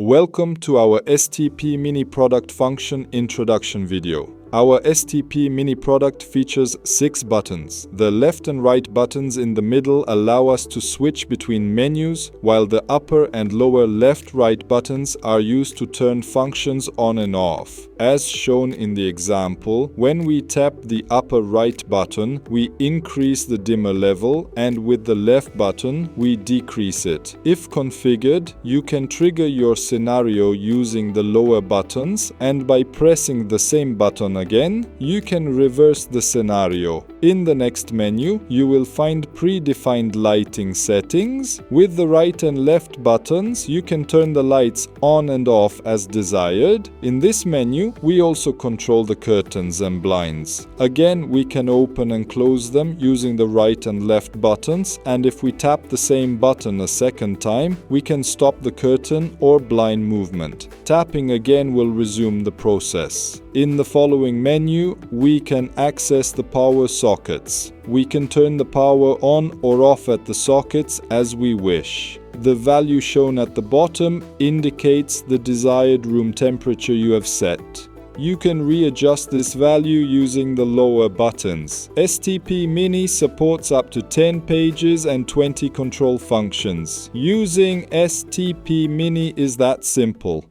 Welcome to our STP Mini Product Function Introduction video. Our STP Mini product features 6 buttons. The left and right buttons in the middle allow us to switch between menus, while the upper and lower left-right buttons are used to turn functions on and off. As shown in the example, when we tap the upper right button, we increase the dimmer level, and with the left button, we decrease it. If configured, you can trigger your scenario using the lower buttons, and by pressing the same button again, you can reverse the scenario. In the next menu, you will find predefined lighting settings. With the right and left buttons, you can turn the lights on and off as desired. In this menu, we also control the curtains and blinds. Again, we can open and close them using the right and left buttons, and if we tap the same button a second time, we can stop the curtain or blind movement. Tapping again will resume the process. In the following menu, we can access the power sockets. We can turn the power on or off at the sockets as we wish. The value shown at the bottom indicates the desired room temperature you have set. You can readjust this value using the lower buttons. STP Mini supports up to 10 pages and 20 control functions. Using STP Mini is that simple.